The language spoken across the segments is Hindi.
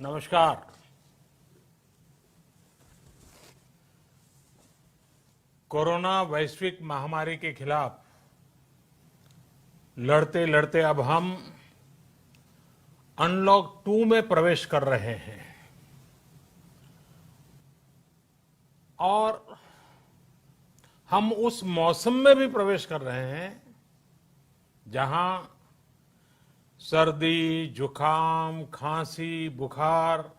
नमस्कार। कोरोना वैश्विक महामारी के खिलाफ लड़ते लड़ते अब हम अनलॉक 2 में प्रवेश कर रहे हैं और हम उस मौसम में भी प्रवेश कर रहे हैं जहां सर्दी, जुकाम, खांसी, बुखार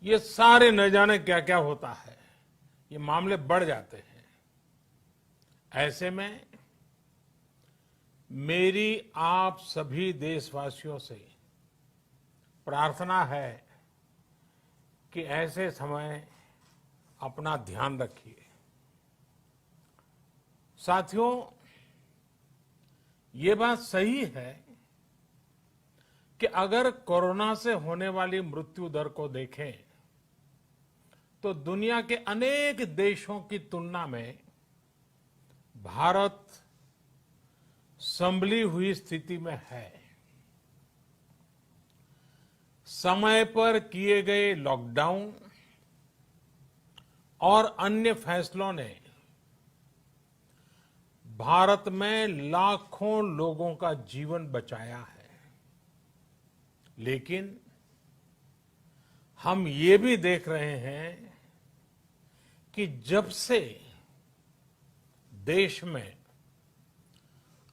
ये सारे न जाने क्या क्या होता है, ये मामले बढ़ जाते हैं। ऐसे में मेरी आप सभी देशवासियों से प्रार्थना है कि ऐसे समय अपना ध्यान रखिए। साथियों, ये बात सही है कि अगर कोरोना से होने वाली मृत्यु दर को देखें तो दुनिया के अनेक देशों की तुलना में भारत संभली हुई स्थिति में है। समय पर किए गए लॉकडाउन और अन्य फैसलों ने भारत में लाखों लोगों का जीवन बचाया है, लेकिन हम ये भी देख रहे हैं कि जब से देश में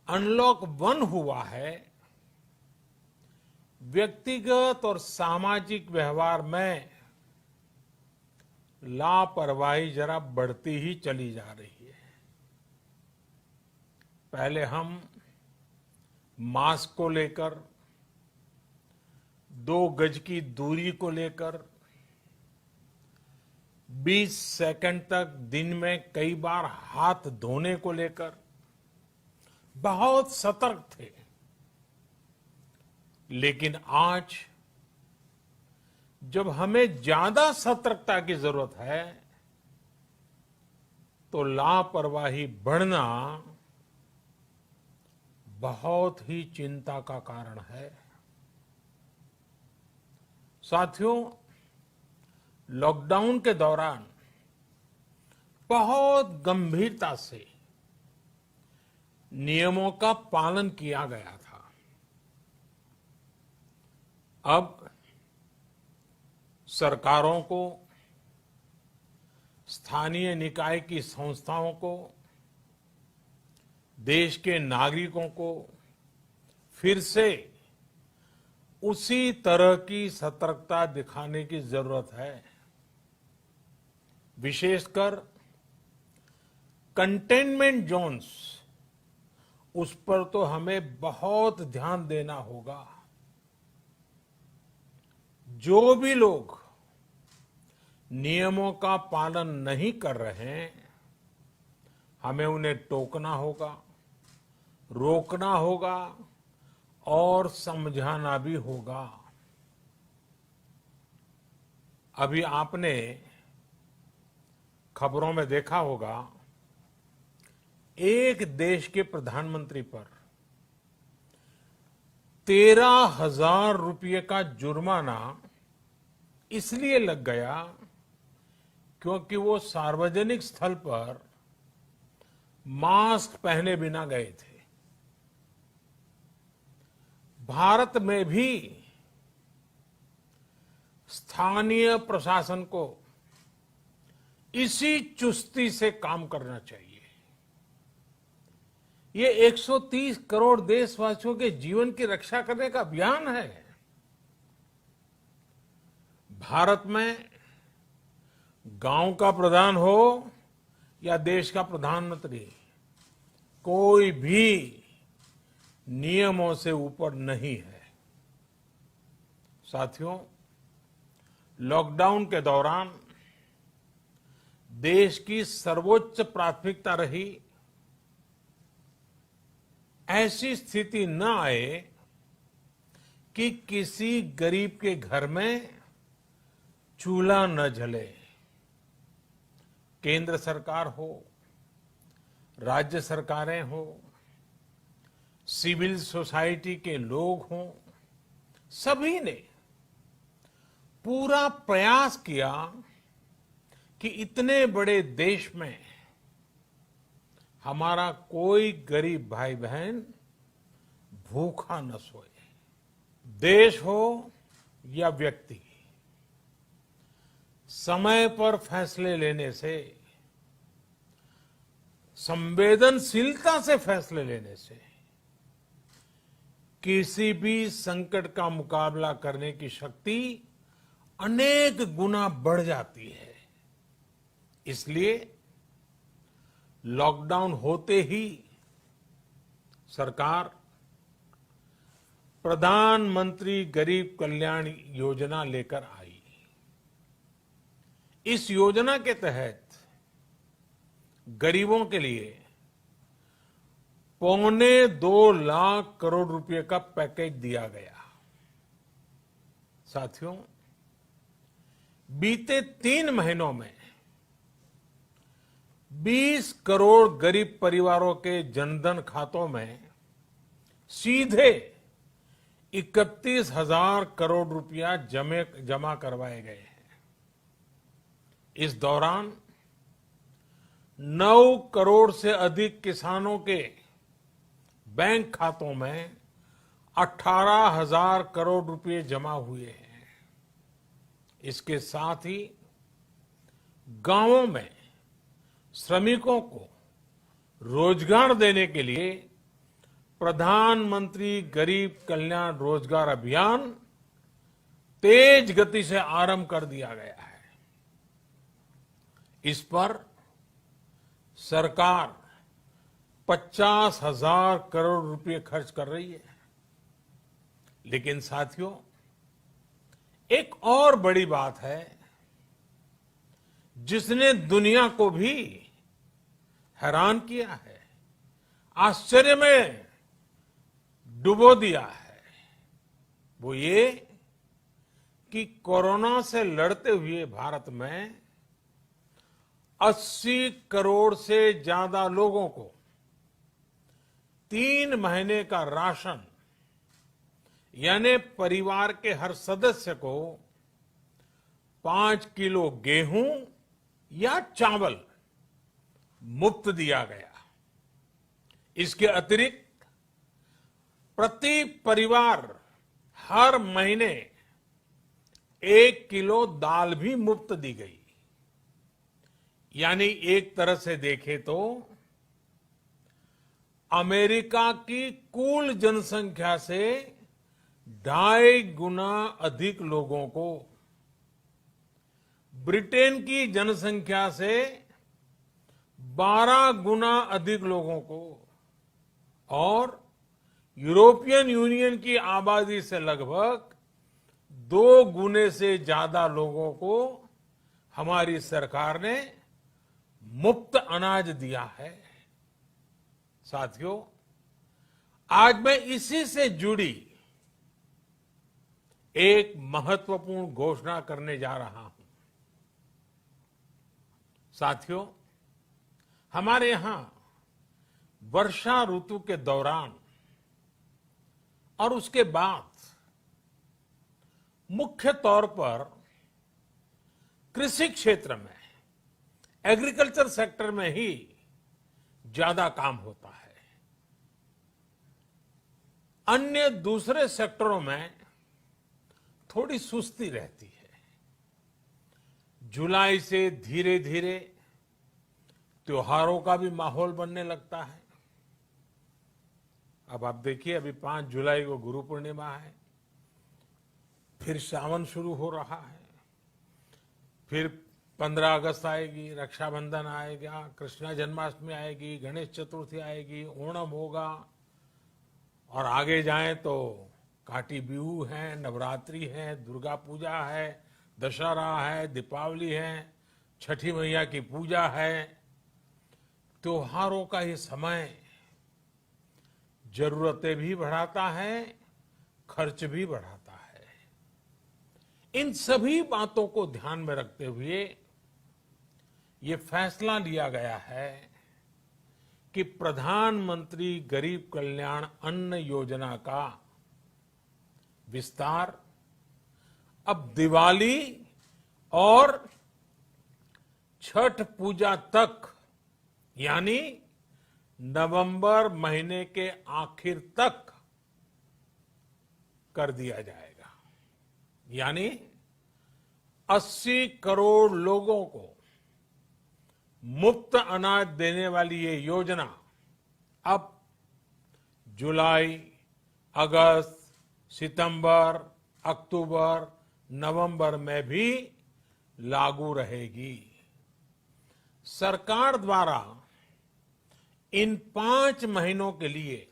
अनलॉक 1 हुआ है, व्यक्तिगत और सामाजिक व्यवहार में लापरवाही जरा बढ़ती ही चली जा रही है। पहले हम मास्क को लेकर, 2 गज की दूरी को लेकर 20 सेकंड तक दिन में कई बार हाथ धोने को लेकर बहुत सतर्क थे, लेकिन आज जब हमें ज्यादा सतर्कता की जरूरत है तो लापरवाही बढ़ना बहुत ही चिंता का कारण है। साथियों, लॉकडाउन के दौरान बहुत गंभीरता से नियमों का पालन किया गया था। अब सरकारों को, स्थानीय निकाय की संस्थाओं को, देश के नागरिकों को फिर से उसी तरह की सतर्कता दिखाने की जरूरत है। विशेषकर कंटेनमेंट जोन्स, उस पर तो हमें बहुत ध्यान देना होगा। जो भी लोग नियमों का पालन नहीं कर रहे हैं, हमें उन्हें टोकना होगा, रोकना होगा और समझाना भी होगा। अभी आपने खबरों में देखा होगा, एक देश के प्रधानमंत्री पर 13,000 रुपये का जुर्माना इसलिए लग गया क्योंकि वो सार्वजनिक स्थल पर मास्क पहने बिना गए थे। भारत में भी स्थानीय प्रशासन को इसी चुस्ती से काम करना चाहिए। ये 130 करोड़ देशवासियों के जीवन की रक्षा करने का अभियान है। भारत में गांव का प्रधान हो या देश का प्रधानमंत्री, कोई भी नियमों से ऊपर नहीं है। साथियों, लॉकडाउन के दौरान देश की सर्वोच्च प्राथमिकता रही ऐसी स्थिति न आए कि किसी गरीब के घर में चूल्हा न जले। केंद्र सरकार हो, राज्य सरकारें हो, सिविल सोसाइटी के लोग हों, सभी ने पूरा प्रयास किया कि इतने बड़े देश में हमारा कोई गरीब भाई बहन भूखा न सोए। देश हो या व्यक्ति, समय पर फैसले लेने से, संवेदनशीलता से फैसले लेने से किसी भी संकट का मुकाबला करने की शक्ति अनेक गुना बढ़ जाती है। इसलिए लॉकडाउन होते ही सरकार प्रधानमंत्री गरीब कल्याण योजना लेकर आई। इस योजना के तहत गरीबों के लिए 2.25 लाख करोड़ रुपए का पैकेज दिया गया। साथियों, बीते 3 महीनों में 20 करोड़ गरीब परिवारों के जनधन खातों में सीधे 31,000 करोड़ रुपया जमा करवाए गए हैं। इस दौरान 9 करोड़ से अधिक किसानों के बैंक खातों में 18,000 करोड़ रुपए जमा हुए हैं। इसके साथ ही गांवों में श्रमिकों को रोजगार देने के लिए प्रधानमंत्री गरीब कल्याण रोजगार अभियान तेज गति से आरंभ कर दिया गया है। इस पर सरकार 50,000 करोड़ रुपए खर्च कर रही है। लेकिन साथियों, एक और बड़ी बात है जिसने दुनिया को भी हैरान किया है, आश्चर्य में डुबो दिया है। वो ये कि कोरोना से लड़ते हुए भारत में 80 करोड़ से ज्यादा लोगों को 3 महीने का राशन, यानी परिवार के हर सदस्य को 5 किलो गेहूं या चावल मुफ्त दिया गया। इसके अतिरिक्त प्रति परिवार हर महीने 1 किलो दाल भी मुफ्त दी गई। यानी एक तरह से देखें तो अमेरिका की कुल जनसंख्या से 2.5 गुना अधिक लोगों को, ब्रिटेन की जनसंख्या से 12 गुना अधिक लोगों को और यूरोपियन यूनियन की आबादी से लगभग 2 गुने से ज्यादा लोगों को हमारी सरकार ने मुफ्त अनाज दिया है। साथियों, आज मैं इसी से जुड़ी एक महत्वपूर्ण घोषणा करने जा रहा हूं। साथियों, हमारे यहां वर्षा ऋतु के दौरान और उसके बाद मुख्य तौर पर कृषि क्षेत्र में, एग्रीकल्चर सेक्टर में ही ज्यादा काम होता है। अन्य दूसरे सेक्टरों में थोड़ी सुस्ती रहती है। जुलाई से धीरे धीरे त्योहारों का भी माहौल बनने लगता है। अब आप देखिए, अभी 5 जुलाई को गुरु पूर्णिमा है, फिर सावन शुरू हो रहा है, फिर 15 अगस्त आएगी, रक्षाबंधन आएगा, कृष्ण जन्माष्टमी आएगी, गणेश चतुर्थी आएगी, ओणम होगा और आगे जाएं तो काटी बिहू है, नवरात्रि है, दुर्गा पूजा है, दशहरा है, दीपावली है, छठी मैया की पूजा है। त्योहारों का ये समय जरूरतें भी बढ़ाता है, खर्च भी बढ़ाता है। इन सभी बातों को ध्यान में रखते हुए ये फैसला लिया गया है कि प्रधानमंत्री गरीब कल्याण अन्न योजना का विस्तार अब दिवाली और छठ पूजा तक, यानी नवंबर महीने के आखिर तक कर दिया जाएगा। यानी 80 करोड़ लोगों को मुफ्त अनाज देने वाली ये योजना अब जुलाई, अगस्त, सितंबर, अक्टूबर, नवंबर में भी लागू रहेगी। सरकार द्वारा इन 5 महीनों के लिए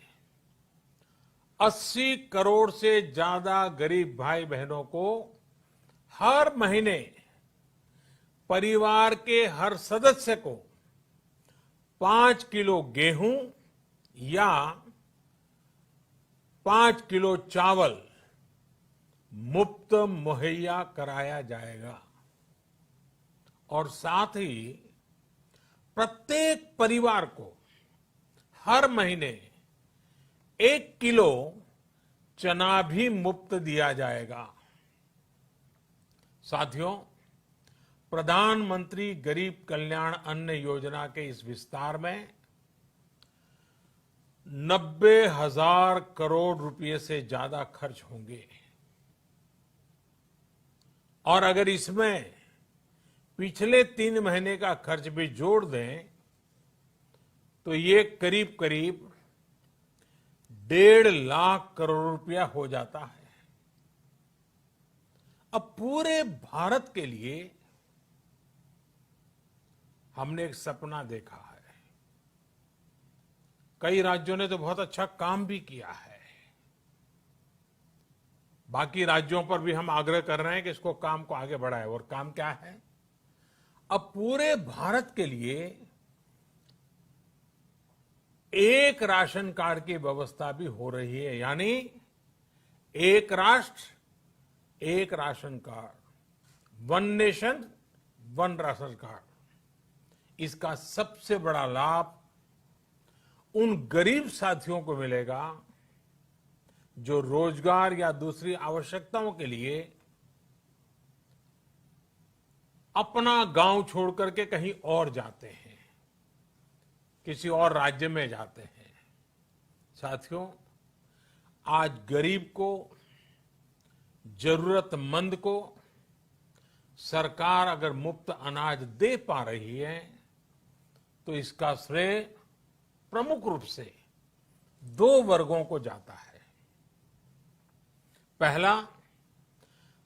80 करोड़ से ज्यादा गरीब भाई बहनों को हर महीने परिवार के हर सदस्य को 5 किलो गेहूं या 5 किलो चावल मुफ्त मुहैया कराया जाएगा। और साथ ही प्रत्येक परिवार को हर महीने 1 किलो चना भी मुफ्त दिया जाएगा। साथियों, प्रधानमंत्री गरीब कल्याण अन्न योजना के इस विस्तार में 90,000 करोड़ रुपए से ज्यादा खर्च होंगे। और अगर इसमें पिछले 3 महीने का खर्च भी जोड़ दें तो ये करीब करीब 1.5 लाख करोड़ रुपया हो जाता है। अब पूरे भारत के लिए हमने एक सपना देखा है। कई राज्यों ने तो बहुत अच्छा काम भी किया है। बाकी राज्यों पर भी हम आग्रह कर रहे हैं कि इसको काम को आगे बढ़ाएं। और काम क्या है? अब पूरे भारत के लिए एक राशन कार्ड की व्यवस्था भी हो रही है। यानी एक राष्ट्र एक ration card, one nation one ration card. इसका सबसे बड़ा लाभ उन गरीब साथियों को मिलेगा जो रोजगार या दूसरी आवश्यकताओं के लिए अपना गांव छोड़ करके कहीं और जाते हैं, किसी और राज्य में जाते हैं। साथियों, आज गरीब को, जरूरतमंद को सरकार अगर मुफ्त अनाज दे पा रही है तो इसका श्रेय प्रमुख रूप से 2 वर्गों को जाता है। पहला,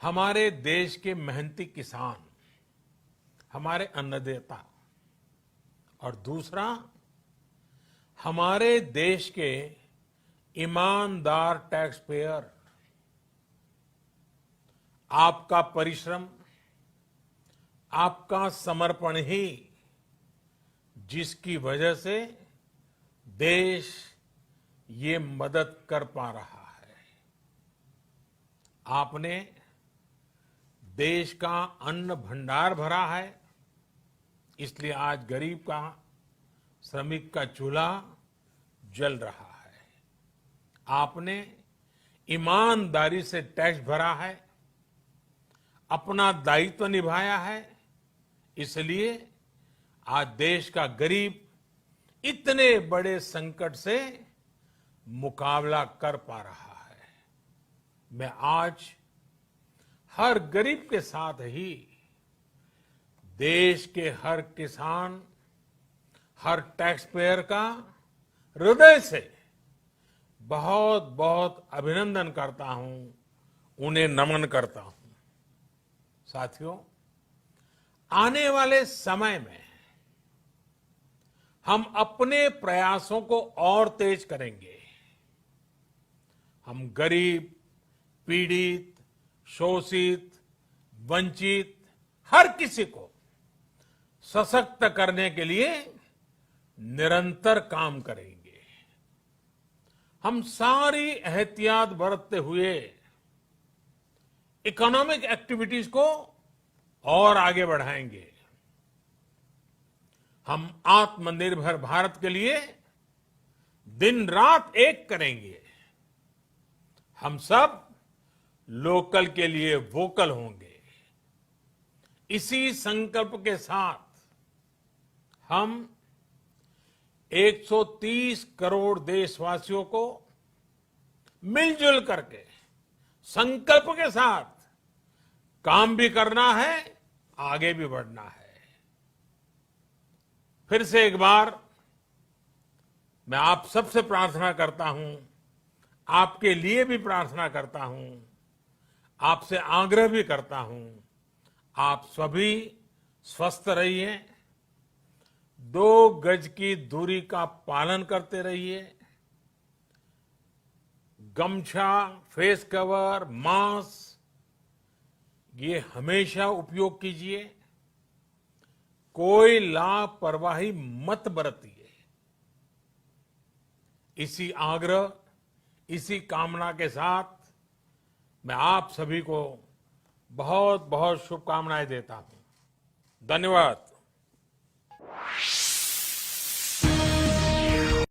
हमारे देश के मेहनती किसान, हमारे अन्नदाता। और दूसरा, हमारे देश के ईमानदार टैक्स पेयर। आपका परिश्रम, आपका समर्पण ही जिसकी वजह से देश ये मदद कर पा रहा है। आपने देश का अन्न भंडार भरा है, इसलिए आज गरीब का, श्रमिक का चूल्हा जल रहा है। आपने ईमानदारी से टैक्स भरा है, अपना दायित्व निभाया है, इसलिए आज देश का गरीब इतने बड़े संकट से मुकाबला कर पा रहा है। मैं आज हर गरीब के साथ ही देश के हर किसान, हर टैक्स पेयर का हृदय से बहुत बहुत अभिनंदन करता हूं, उन्हें नमन करता हूं। साथियों, आने वाले समय में हम अपने प्रयासों को और तेज करेंगे। हम गरीब, पीड़ित, शोषित, वंचित हर किसी को सशक्त करने के लिए निरंतर काम करेंगे। हम सारी एहतियात बरतते हुए इकोनॉमिक एक्टिविटीज को और आगे बढ़ाएंगे। हम आत्मनिर्भर भारत के लिए दिन रात एक करेंगे। हम सब लोकल के लिए वोकल होंगे। इसी संकल्प के साथ हम 130 करोड़ देशवासियों को मिलजुल करके संकल्प के साथ काम भी करना है, आगे भी बढ़ना है। फिर से एक बार मैं आप सबसे प्रार्थना करता हूं, आपके लिए भी प्रार्थना करता हूं, आपसे आग्रह भी करता हूं, आप सभी स्वस्थ रहिए, 2 गज की दूरी का पालन करते रहिए, गमछा, फेस कवर, मास्क ये हमेशा उपयोग कीजिए, कोई लापरवाही मत बरतिए। इसी आग्रह, इसी कामना के साथ मैं आप सभी को बहुत बहुत शुभकामनाएं देता हूं। धन्यवाद।